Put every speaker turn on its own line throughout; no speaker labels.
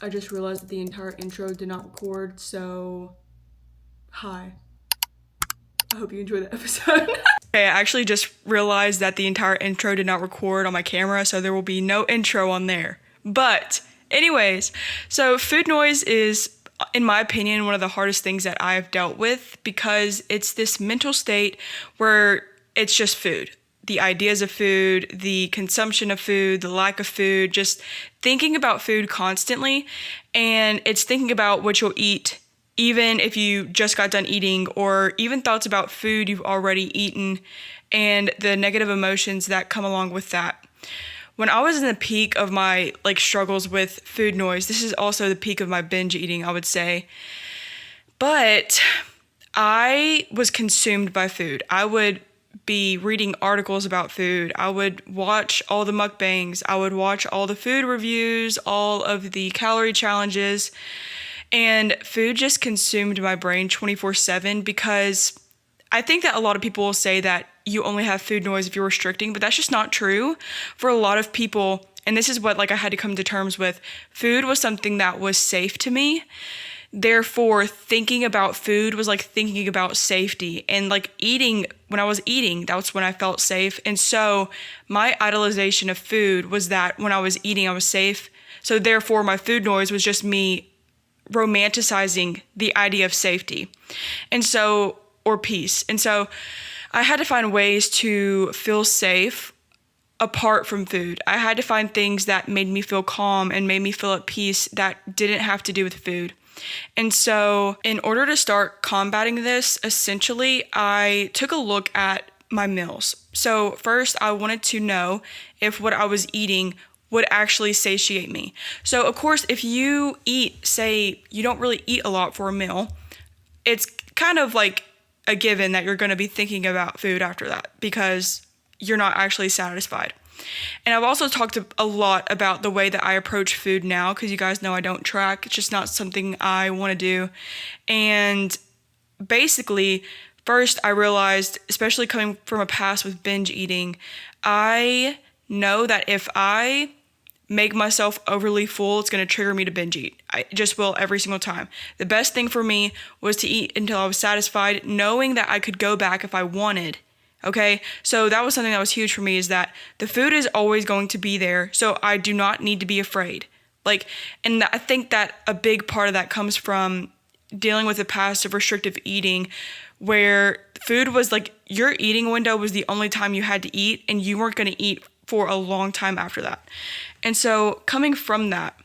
I just realized that the entire intro did not record, so hi. I hope you enjoy the episode. Okay, I actually just realized that the entire intro did not record on my camera, so there will be no intro on there. But anyways, so food noise is, in my opinion, one of the hardest things that I've dealt with because it's this mental state where it's just food. The ideas of food, the consumption of food, the lack of food, just thinking about food constantly. And it's thinking about what you'll eat, even if you just got done eating, or even thoughts about food you've already eaten and the negative emotions that come along with that. When I was in the peak of my struggles with food noise, this is also the peak of my binge eating, I would say. But I was consumed by food. I would be reading articles about food. I would watch all the mukbangs. I would watch all the food reviews, all of the calorie challenges. And food just consumed my brain 24/7 because I think that a lot of people will say that you only have food noise if you're restricting, but that's just not true. For a lot of people, and this is what I had to come to terms with, food was something that was safe to me. Therefore, thinking about food was like thinking about safety. And eating, when I was eating, that's when I felt safe. And so my idolization of food was that when I was eating, I was safe. So therefore, my food noise was just me romanticizing the idea of safety or peace. And so I had to find ways to feel safe apart from food. I had to find things that made me feel calm and made me feel at peace that didn't have to do with food. And so in order to start combating this, essentially, I took a look at my meals. So first, I wanted to know if what I was eating would actually satiate me. So of course, if you eat, say, you don't really eat a lot for a meal, it's kind of like a given that you're going to be thinking about food after that because you're not actually satisfied. And I've also talked a lot about the way that I approach food now because you guys know I don't track. It's just not something I want to do. And basically, first I realized, especially coming from a past with binge eating, I know that if I make myself overly full, it's going to trigger me to binge eat. I just will every single time. The best thing for me was to eat until I was satisfied, knowing that I could go back if I wanted. Okay, so that was something that was huge for me, is that the food is always going to be there, so I do not need to be afraid. And I think that a big part of that comes from dealing with the past of restrictive eating, where food was your eating window was the only time you had to eat, and you weren't going to eat for a long time after that. And so coming from that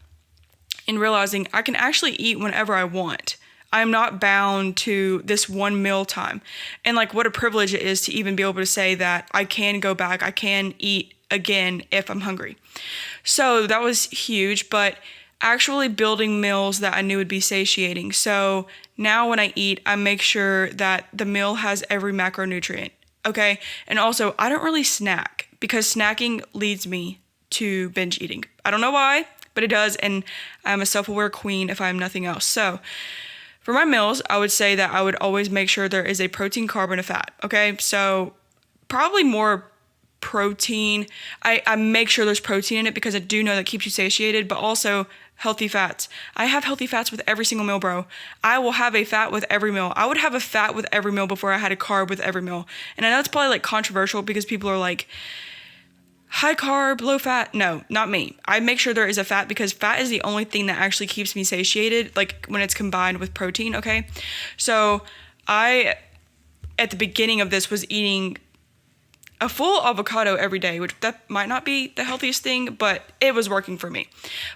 and realizing I can actually eat whenever I want. I'm not bound to this one meal time. And what a privilege it is to even be able to say that I can go back, I can eat again if I'm hungry. So that was huge, but actually building meals that I knew would be satiating. So now when I eat, I make sure that the meal has every macronutrient, okay? And also, I don't really snack because snacking leads me to binge eating. I don't know why, but it does, and I'm a self-aware queen if I'm nothing else. So for my meals, I would say that I would always make sure there is a protein, carb, and a fat, okay? So probably more protein. I make sure there's protein in it because I do know that keeps you satiated, but also healthy fats. I have healthy fats with every single meal, bro. I will have a fat with every meal. I would have a fat with every meal before I had a carb with every meal. And I know it's probably controversial because people are high carb, low fat. No, not me. I make sure there is a fat because fat is the only thing that actually keeps me satiated, when it's combined with protein, okay? So I, at the beginning of this, was eating a full avocado every day, which that might not be the healthiest thing, but it was working for me.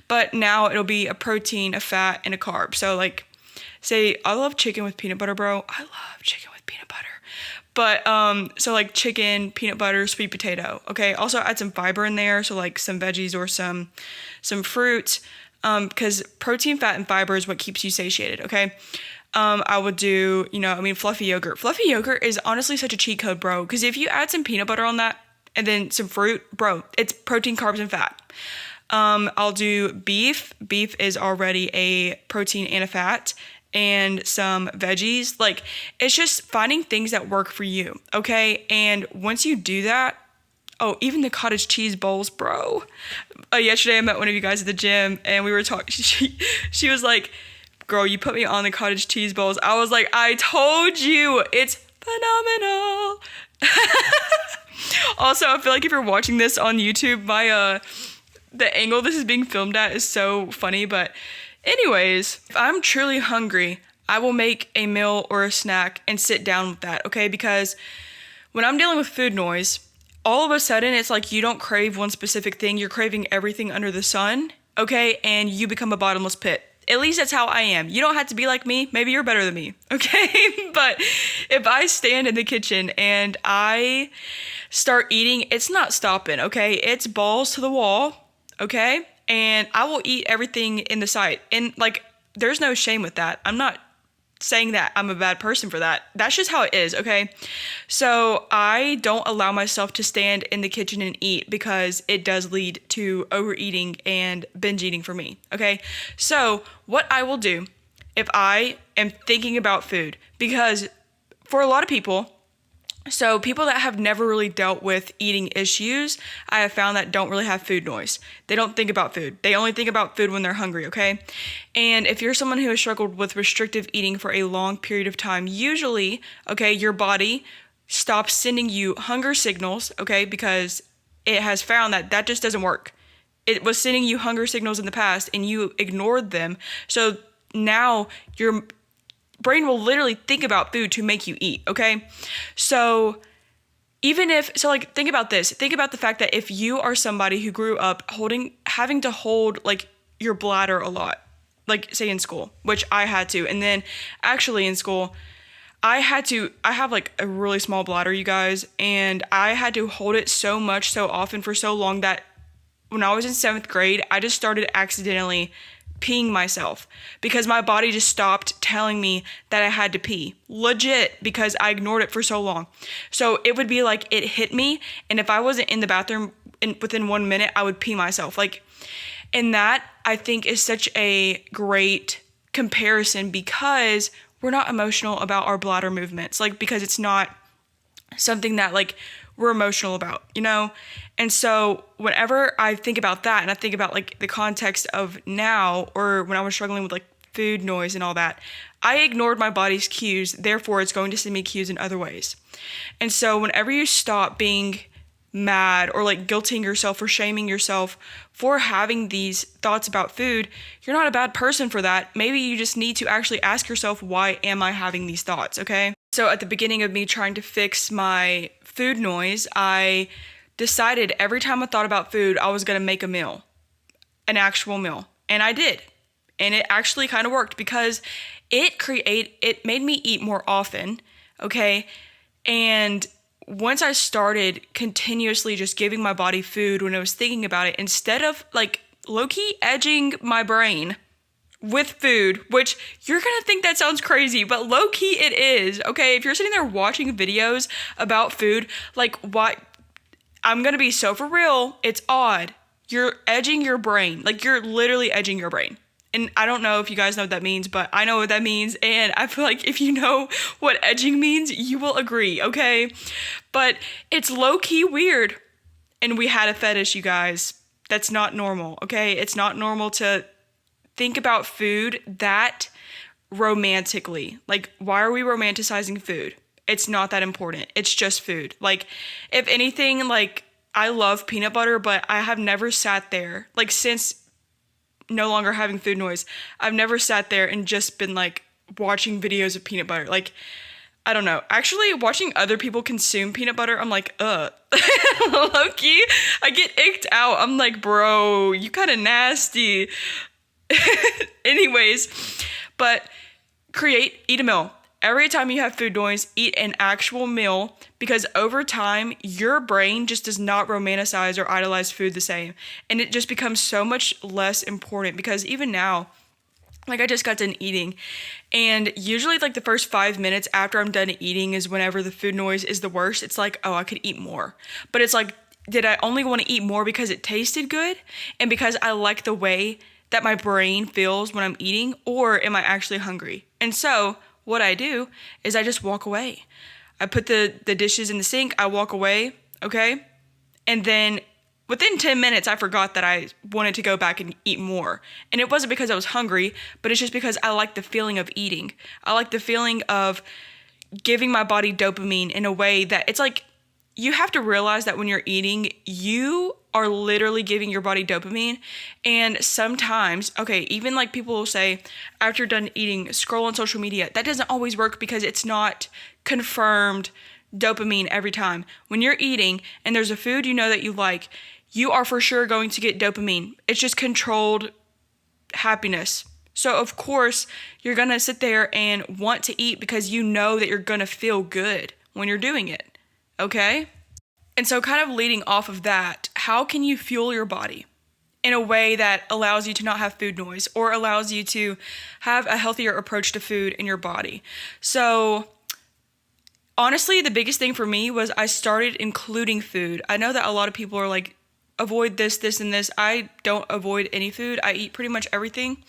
But now it'll be a protein, a fat, and a carb. So say I love chicken with peanut butter, bro. I love chicken with peanut butter. But, so chicken, peanut butter, sweet potato, okay? Also add some fiber in there, so some veggies or some fruit, because protein, fat, and fiber is what keeps you satiated, okay? I would do, fluffy yogurt. Fluffy yogurt is honestly such a cheat code, bro, because if you add some peanut butter on that and then some fruit, bro, it's protein, carbs, and fat. I'll do beef. Beef is already a protein and a fat. And some veggies. It's just finding things that work for you, okay? And once you do that, Oh, even the cottage cheese bowls, bro. Yesterday I met one of you guys at the gym and we were talking. She was like, girl, you put me on the cottage cheese bowls. I was like, I told you, it's phenomenal. Also, I feel like if you're watching this on YouTube, the angle this is being filmed at is so funny. But anyways, if I'm truly hungry, I will make a meal or a snack and sit down with that, okay? Because when I'm dealing with food noise, all of a sudden it's like you don't crave one specific thing, you're craving everything under the sun, okay? And you become a bottomless pit. At least that's how I am. You don't have to be like me. Maybe you're better than me, okay? But if I stand in the kitchen and I start eating, it's not stopping, okay? It's balls to the wall, okay? And I will eat everything in the sight. And like, there's no shame with that. I'm not saying that I'm a bad person for that. That's just how it is, okay? So I don't allow myself to stand in the kitchen and eat because it does lead to overeating and binge eating for me, okay? So what I will do if I am thinking about food, because for a lot of people, so people that have never really dealt with eating issues, I have found that don't really have food noise. They don't think about food. They only think about food when they're hungry, okay? And if you're someone who has struggled with restrictive eating for a long period of time, usually, okay, your body stops sending you hunger signals, okay, because it has found that that just doesn't work. It was sending you hunger signals in the past and you ignored them. So now your brain will literally think about food to make you eat, okay? So think about this. Think about the fact that if you are somebody who grew up having to hold like your bladder a lot, like say in school, which I had to, and then actually in school, I have like a really small bladder, you guys, and I had to hold it so much, so often for so long that when I was in 7th grade, I just started accidentally peeing myself because my body just stopped telling me that I had to pee. Legit, because I ignored it for so long. So it would be like it hit me, and if I wasn't in the bathroom within 1 minute, I would pee myself. Like, and that I think is such a great comparison because we're not emotional about our bladder movements, like because it's not something that like we're emotional about, you know? And so whenever I think about that and I think about like the context of now or when I was struggling with like food noise and all that, I ignored my body's cues, therefore it's going to send me cues in other ways. And so whenever you stop being mad or like guilting yourself or shaming yourself for having these thoughts about food, you're not a bad person for that. Maybe you just need to actually ask yourself, why am I having these thoughts, okay? So at the beginning of me trying to fix my food noise, I decided every time I thought about food, I was going to make a meal, an actual meal. And I did. And it actually kind of worked because it made me eat more often, okay? And once I started continuously just giving my body food when I was thinking about it, instead of like low-key edging my brain with food, which you're gonna think that sounds crazy, but low-key it is, okay? If you're sitting there watching videos about food, like what, I'm gonna be so for real, it's odd. You're edging your brain, like you're literally edging your brain. And I don't know if you guys know what that means, but I know what that means. And I feel like if you know what edging means, you will agree, okay? But it's low-key weird. And we had a fetish, you guys. That's not normal, okay? It's not normal to think about food that romantically. Like, why are we romanticizing food? It's not that important. It's just food. Like, if anything, like, I love peanut butter, but I have never sat there, like, since no longer having food noise, I've never sat there and just been like watching videos of peanut butter. Like, I don't know. Actually, watching other people consume peanut butter, I'm like, low-key, I get icked out. I'm like, bro, you kind of nasty. Anyways, but eat a meal. Every time you have food noise, eat an actual meal, because over time, your brain just does not romanticize or idolize food the same. And it just becomes so much less important, because even now, like I just got done eating, and usually like the first 5 minutes after I'm done eating is whenever the food noise is the worst. It's like, oh, I could eat more. But it's like, did I only want to eat more because it tasted good and because I like the way that my brain feels when I'm eating, or am I actually hungry? And so what I do is I just walk away. I put the dishes in the sink, I walk away, okay? And then within 10 minutes, I forgot that I wanted to go back and eat more. And it wasn't because I was hungry, but it's just because I like the feeling of eating. I like the feeling of giving my body dopamine in a way that it's like, you have to realize that when you're eating, you are literally giving your body dopamine. And sometimes, okay, even like people will say, after you're done eating, scroll on social media. That doesn't always work because it's not confirmed dopamine every time. When you're eating and there's a food you know that you like, you are for sure going to get dopamine. It's just controlled happiness. So of course, you're gonna sit there and want to eat because you know that you're gonna feel good when you're doing it. Okay? And so kind of leading off of that, how can you fuel your body in a way that allows you to not have food noise or allows you to have a healthier approach to food in your body? So honestly, the biggest thing for me was I started including food. I know that a lot of people are like, avoid this, this, and this. I don't avoid any food. I eat pretty much everything.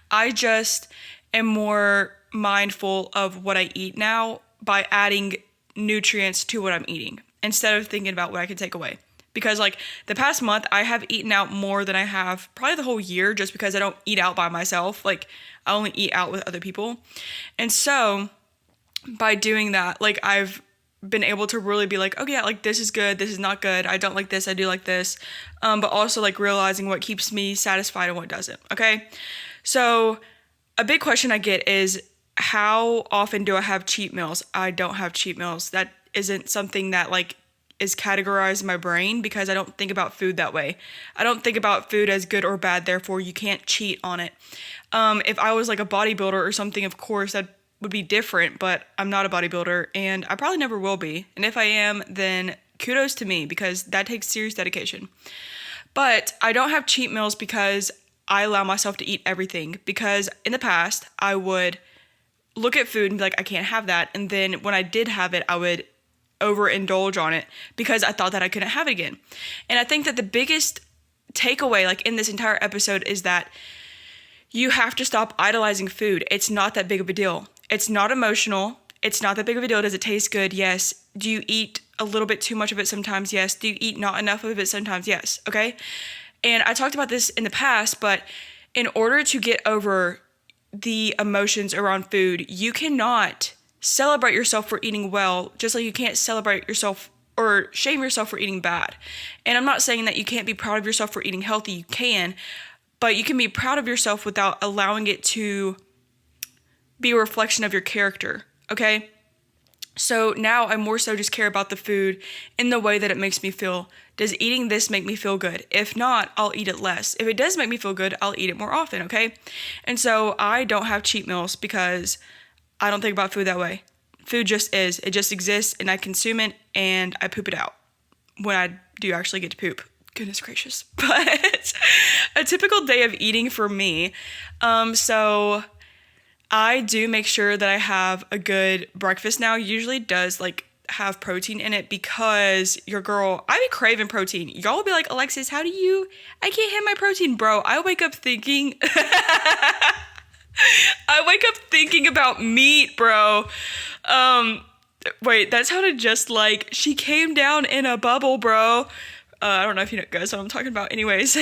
I just am more mindful of what I eat now by adding nutrients to what I'm eating instead of thinking about what I can take away. Because like the past month, I have eaten out more than I have probably the whole year just because I don't eat out by myself. Like I only eat out with other people. And so by doing that, like I've been able to really be like, okay, yeah, like this is good, this is not good, I don't like this, I do like this, but also like realizing what keeps me satisfied and what doesn't, okay? So a big question I get is, how often do I have cheat meals? I don't have cheat meals. That isn't something that like is categorized in my brain because I don't think about food that way. I don't think about food as good or bad, therefore you can't cheat on it. If I was like a bodybuilder or something, of course that would be different, but I'm not a bodybuilder and I probably never will be. And if I am, then kudos to me because that takes serious dedication. But I don't have cheat meals because I allow myself to eat everything, because in the past I would look at food and be like, I can't have that. And then when I did have it, I would overindulge on it because I thought that I couldn't have it again. And I think that the biggest takeaway like in this entire episode is that you have to stop idolizing food. It's not that big of a deal. It's not emotional. It's not that big of a deal. Does it taste good? Yes. Do you eat a little bit too much of it sometimes? Yes. Do you eat not enough of it sometimes? Yes. Okay? And I talked about this in the past, but in order to get over the emotions around food, you cannot celebrate yourself for eating well, just like you can't celebrate yourself or shame yourself for eating bad. And I'm not saying that you can't be proud of yourself for eating healthy. You can, but you can be proud of yourself without allowing it to be a reflection of your character, okay? So now I more so just care about the food in the way that it makes me feel. Does eating this make me feel good? If not, I'll eat it less. If it does make me feel good, I'll eat it more often, okay? And so I don't have cheat meals because I don't think about food that way. Food just is. It just exists and I consume it and I poop it out when I do actually get to poop. Goodness gracious. But a typical day of eating for me, so I do make sure that I have a good breakfast now. Usually does like have protein in it because your girl, I be craving protein. Y'all will be like, Alexis, I can't have my protein, bro. I wake up thinking about meat, bro. Wait, that sounded just like she came down in a bubble, bro. I don't know if you guys know what I'm talking about. Anyways.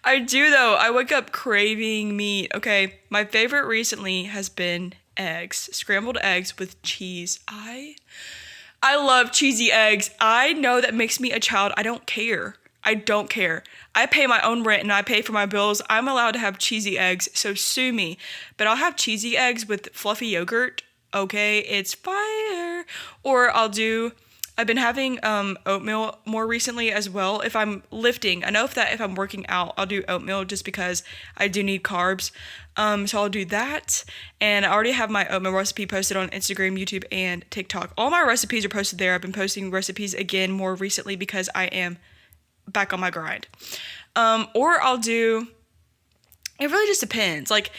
I do though. I wake up craving meat. Okay. My favorite recently has been eggs. Scrambled eggs with cheese. I love cheesy eggs. I know that makes me a child. I don't care. I pay my own rent and I pay for my bills. I'm allowed to have cheesy eggs, so sue me. But I'll have cheesy eggs with fluffy yogurt. Okay, it's fire. Or I've been having oatmeal more recently as well if I'm lifting. I know if I'm working out, I'll do oatmeal just because I do need carbs. So I'll do that. And I already have my oatmeal recipe posted on Instagram, YouTube, and TikTok. All my recipes are posted there. I've been posting recipes again more recently because I am back on my grind. Or it really just depends. Like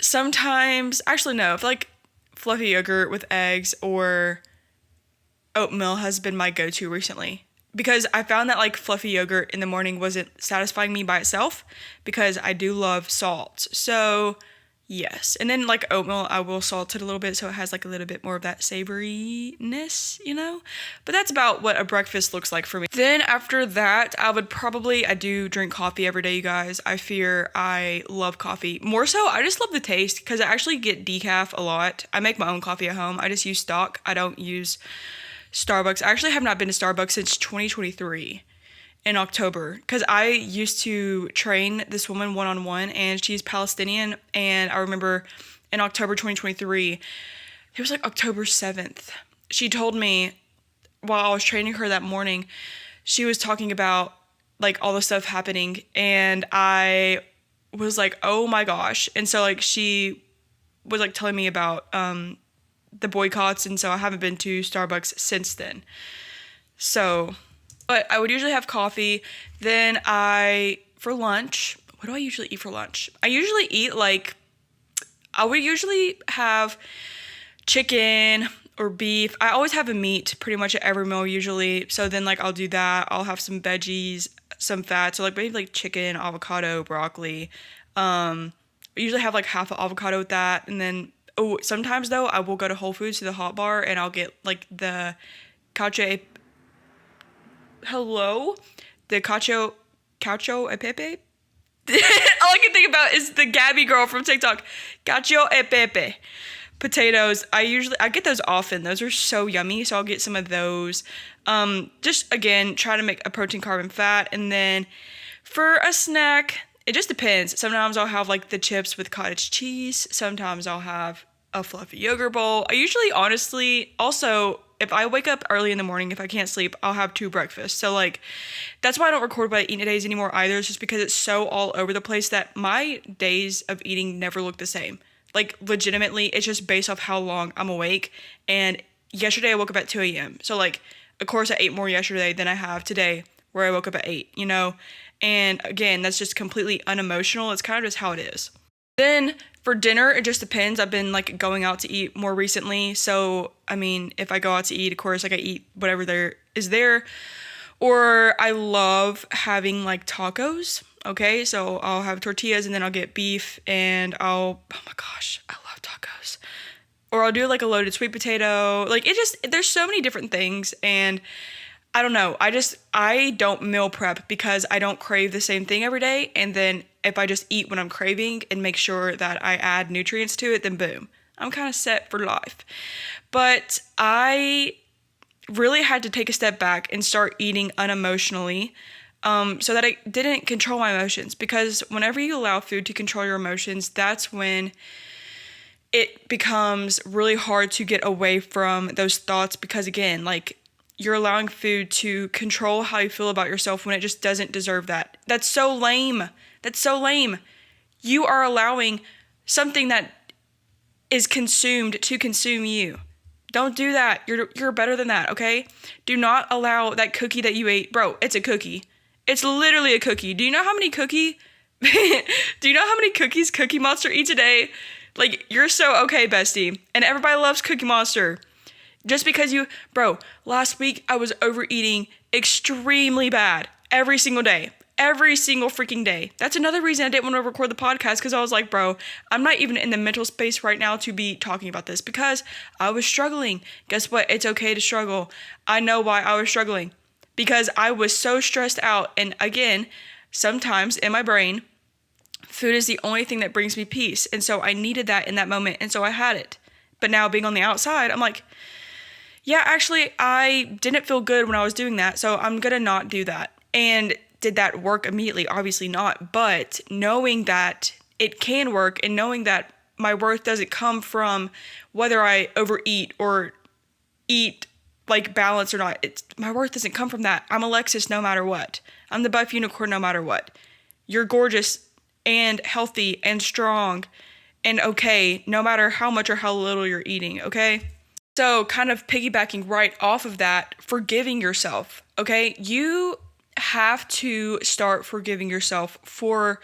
sometimes, actually no, if like fluffy yogurt with eggs or oatmeal has been my go-to recently because I found that like fluffy yogurt in the morning wasn't satisfying me by itself because I do love salt. So Yes. And then like oatmeal, I will salt it a little bit so it has like a little bit more of that savouriness, you know? But that's about what a breakfast looks like for me. Then after that, I do drink coffee every day, you guys. I love coffee. More so, I just love the taste because I actually get decaf a lot. I make my own coffee at home. I just use stock. I don't use Starbucks. I actually have not been to Starbucks since 2023. In October, because I used to train this woman one-on-one, and she's Palestinian, and I remember in October 2023, it was like October 7th, she told me while I was training her that morning, she was talking about like all the stuff happening, and I was like, oh my gosh. And so like she was like telling me about the boycotts, and so I haven't been to Starbucks since then. So but I would usually have coffee. Then for lunch, what do I usually eat for lunch? I would usually have chicken or beef. I always have a meat pretty much at every meal usually. So then like I'll do that. I'll have some veggies, some fat. So like maybe like chicken, avocado, broccoli. I usually have like half an avocado with that. And then, sometimes though, I will go to Whole Foods to the hot bar and I'll get like the cacio e pepe. All I can think about is the Gabby girl from TikTok. Cacio e pepe. Potatoes. I get those often. Those are so yummy. So I'll get some of those. Just again, try to make a protein, carb, and fat. And then for a snack, it just depends. Sometimes I'll have like the chips with cottage cheese. Sometimes I'll have a fluffy yogurt bowl. I usually, honestly, also, if I wake up early in the morning, if I can't sleep, I'll have 2 breakfasts. So like, that's why I don't record by eating days anymore either. It's just because it's so all over the place that my days of eating never look the same. Like legitimately, it's just based off how long I'm awake. And yesterday I woke up at 2 a.m. So like, of course I ate more yesterday than I have today where I woke up at 8, you know? And again, that's just completely unemotional. It's kind of just how it is. Then for dinner, it just depends. I've been like going out to eat more recently. So, I mean, if I go out to eat, of course, like I eat whatever there is there. Or I love having like tacos. Okay, so I'll have tortillas and then I'll get beef and oh my gosh, I love tacos. Or I'll do like a loaded sweet potato. Like there's so many different things, and I don't know. I don't meal prep because I don't crave the same thing every day. And then if I just eat when I'm craving and make sure that I add nutrients to it, then boom, I'm kind of set for life. But I really had to take a step back and start eating unemotionally, so that I didn't control my emotions. Because whenever you allow food to control your emotions, that's when it becomes really hard to get away from those thoughts. Because again, like, you're allowing food to control how you feel about yourself when it just doesn't deserve that. That's so lame. That's so lame. You are allowing something that is consumed to consume you. Don't do that. You're better than that, okay? Do not allow that cookie that you ate. Bro, it's a cookie. It's literally a cookie. Do you know how many cookies Cookie Monster eats a day? Like, you're so okay, bestie. And everybody loves Cookie Monster. Just because last week I was overeating extremely bad every single day. Every single freaking day. That's another reason I didn't want to record the podcast, because I was like, bro, I'm not even in the mental space right now to be talking about this because I was struggling. Guess what? It's okay to struggle. I know why I was struggling. Because I was so stressed out. And again, sometimes in my brain, food is the only thing that brings me peace. And so I needed that in that moment. And so I had it. But now being on the outside, I'm like, yeah, actually, I didn't feel good when I was doing that. So I'm going to not do that. And did that work immediately? Obviously not. But knowing that it can work, and knowing that my worth doesn't come from whether I overeat or eat like balance or not. My worth doesn't come from that. I'm Alexis no matter what. I'm the buff unicorn no matter what. You're gorgeous and healthy and strong and okay no matter how much or how little you're eating, okay? So kind of piggybacking right off of that, forgiving yourself, okay? You have to start forgiving yourself for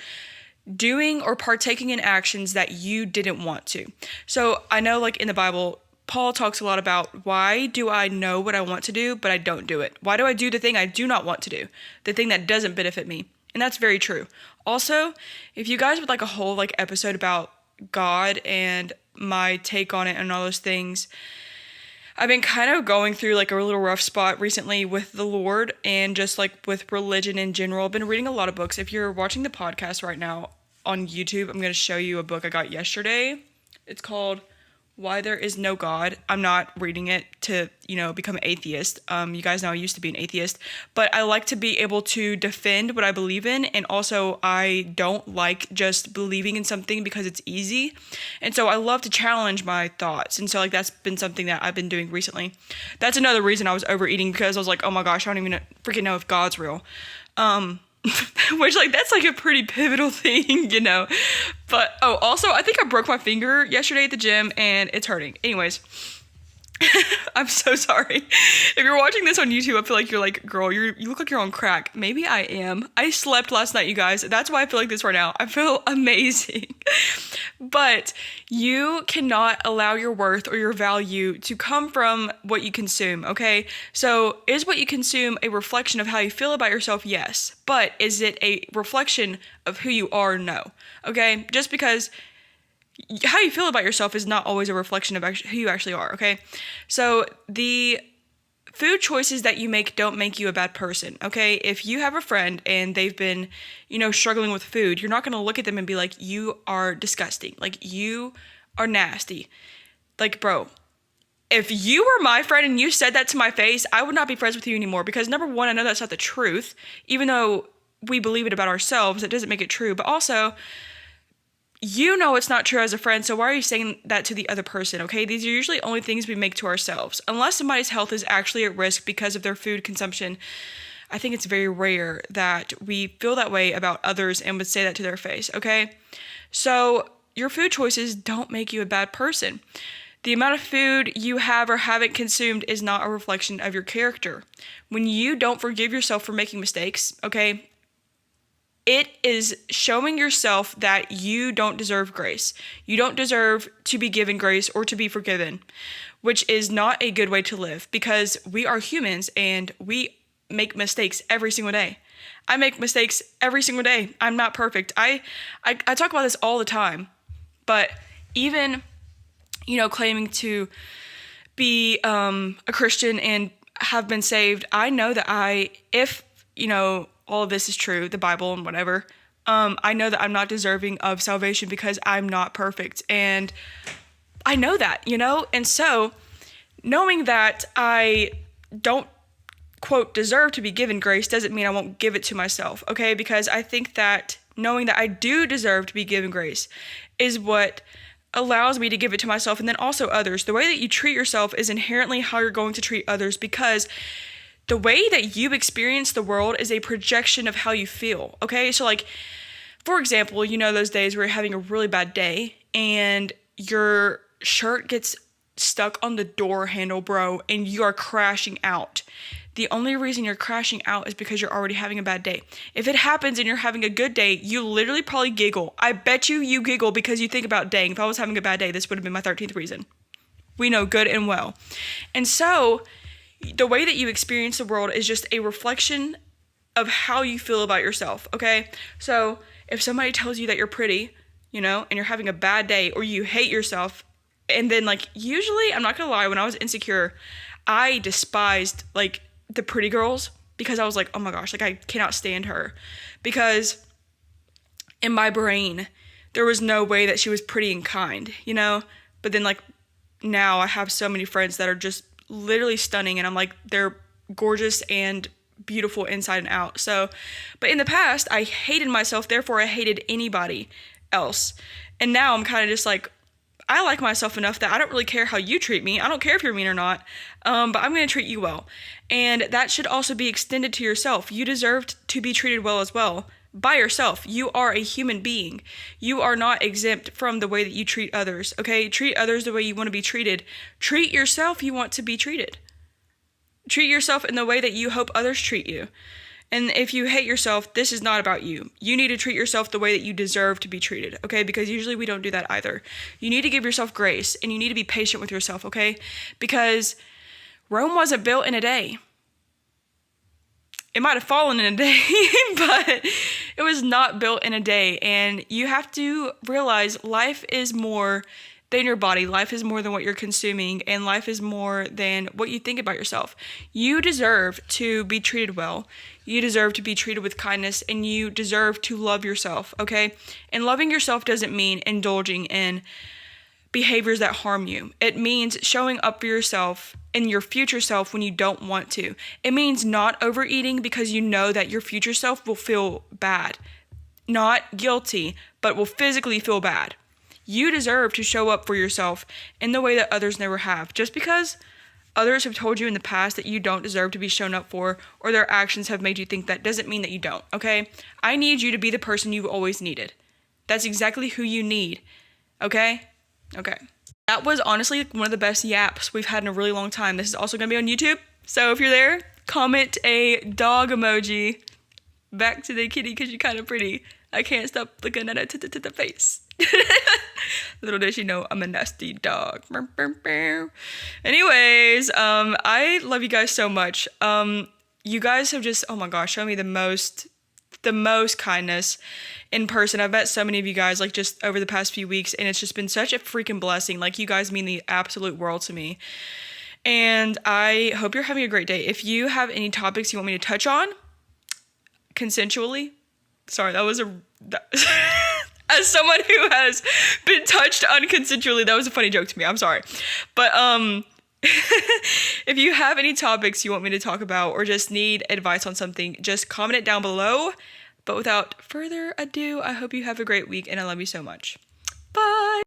doing or partaking in actions that you didn't want to. So I know like in the Bible, Paul talks a lot about, why do I know what I want to do, but I don't do it? Why do I do the thing I do not want to do? The thing that doesn't benefit me. And that's very true. Also, if you guys would like a whole like episode about God and my take on it and all those things. I've been kind of going through like a little rough spot recently with the Lord and just like with religion in general. I've been reading a lot of books. If you're watching the podcast right now on YouTube, I'm going to show you a book I got yesterday. It's called Why There Is No God. I'm not reading it to, become an atheist. You guys know I used to be an atheist, but I like to be able to defend what I believe in. And also I don't like just believing in something because it's easy. And so I love to challenge my thoughts. And so like, that's been something that I've been doing recently. That's another reason I was overeating, because I was like, oh my gosh, I don't even freaking know if God's real. Which, like, that's, like, a pretty pivotal thing, But, also, I think I broke my finger yesterday at the gym, and it's hurting. Anyways, I'm so sorry. If you're watching this on YouTube, I feel like you're like, girl, you look like you're on crack. Maybe I am. I slept last night, you guys. That's why I feel like this right now. I feel amazing. But you cannot allow your worth or your value to come from what you consume, okay? So is what you consume a reflection of how you feel about yourself? Yes. But is it a reflection of who you are? No. Okay? Just because how you feel about yourself is not always a reflection of who you actually are, okay? So the food choices that you make don't make you a bad person, okay? If you have a friend and they've been, struggling with food, you're not going to look at them and be like, you are disgusting. Like, you are nasty. Like, bro, if you were my friend and you said that to my face, I would not be friends with you anymore, because number one, I know that's not the truth. Even though we believe it about ourselves, it doesn't make it true. But also, you know it's not true as a friend, so why are you saying that to the other person, okay? These are usually only things we make to ourselves. Unless somebody's health is actually at risk because of their food consumption, I think it's very rare that we feel that way about others and would say that to their face, okay? So your food choices don't make you a bad person. The amount of food you have or haven't consumed is not a reflection of your character. When you don't forgive yourself for making mistakes, okay, it is showing yourself that you don't deserve grace. You don't deserve to be given grace or to be forgiven, which is not a good way to live, because we are humans and we make mistakes every single day. I make mistakes every single day. I'm not perfect. I talk about this all the time, but even, claiming to be a Christian and have been saved, I know that if all of this is true, the Bible and whatever, I know that I'm not deserving of salvation because I'm not perfect. And I know that, And so knowing that I don't, quote, deserve to be given grace doesn't mean I won't give it to myself, okay? Because I think that knowing that I do deserve to be given grace is what allows me to give it to myself and then also others. The way that you treat yourself is inherently how you're going to treat others, because the way that you experience the world is a projection of how you feel, okay? So, like, for example, those days where you're having a really bad day and your shirt gets stuck on the door handle, bro, and you are crashing out. The only reason you're crashing out is because you're already having a bad day. If it happens and you're having a good day, you literally probably giggle. I bet you giggle because you think about, dang, if I was having a bad day, this would have been my 13th reason. We know good and well. And so the way that you experience the world is just a reflection of how you feel about yourself, okay? So if somebody tells you that you're pretty, and you're having a bad day, or you hate yourself, and then, like, usually, I'm not gonna lie, when I was insecure, I despised, like, the pretty girls, because I was like, oh my gosh, like, I cannot stand her, because in my brain, there was no way that she was pretty and kind, But then, like, now I have so many friends that are just literally stunning, and I'm like, they're gorgeous and beautiful inside and out. So, but in the past, I hated myself, therefore I hated anybody else. And now I'm kind of just like, I like myself enough that I don't really care how you treat me. I don't care if you're mean or not, but I'm going to treat you well. And that should also be extended to yourself. You deserve to be treated well as well by yourself. You are a human being. You are not exempt from the way that you treat others, okay? Treat others the way you want to be treated. Treat yourself you want to be treated. Treat yourself in the way that you hope others treat you. And if you hate yourself, this is not about you. You need to treat yourself the way that you deserve to be treated, okay? Because usually we don't do that either. You need to give yourself grace, and you need to be patient with yourself, okay? Because Rome wasn't built in a day. It might have fallen in a day, but it was not built in a day. And you have to realize life is more than your body. Life is more than what you're consuming, and life is more than what you think about yourself. You deserve to be treated well. You deserve to be treated with kindness, and you deserve to love yourself, okay? And loving yourself doesn't mean indulging in behaviors that harm you. It means showing up for yourself and your future self when you don't want to. It means not overeating because you know that your future self will feel bad. Not guilty, but will physically feel bad. You deserve to show up for yourself in the way that others never have. Just because others have told you in the past that you don't deserve to be shown up for, or their actions have made you think that, doesn't mean that you don't, okay? I need you to be the person you've always needed. That's exactly who you need, okay? Okay. That was honestly one of the best yaps we've had in a really long time. This is also going to be on YouTube. So if you're there, comment a dog emoji back to the kitty because you're kind of pretty. I can't stop looking at it to the face. Little does she know I'm a nasty dog. Anyways, I love you guys so much. You guys have just, oh my gosh, shown me the most kindness in person. I've met so many of you guys like just over the past few weeks, and it's just been such a freaking blessing. Like, you guys mean the absolute world to me, and I hope you're having a great day. If you have any topics you want me to touch on consensually, sorry, that was as someone who has been touched unconsensually, that was a funny joke to me. I'm sorry, but if you have any topics you want me to talk about or just need advice on something, just comment it down below. But without further ado, I hope you have a great week, and I love you so much. Bye!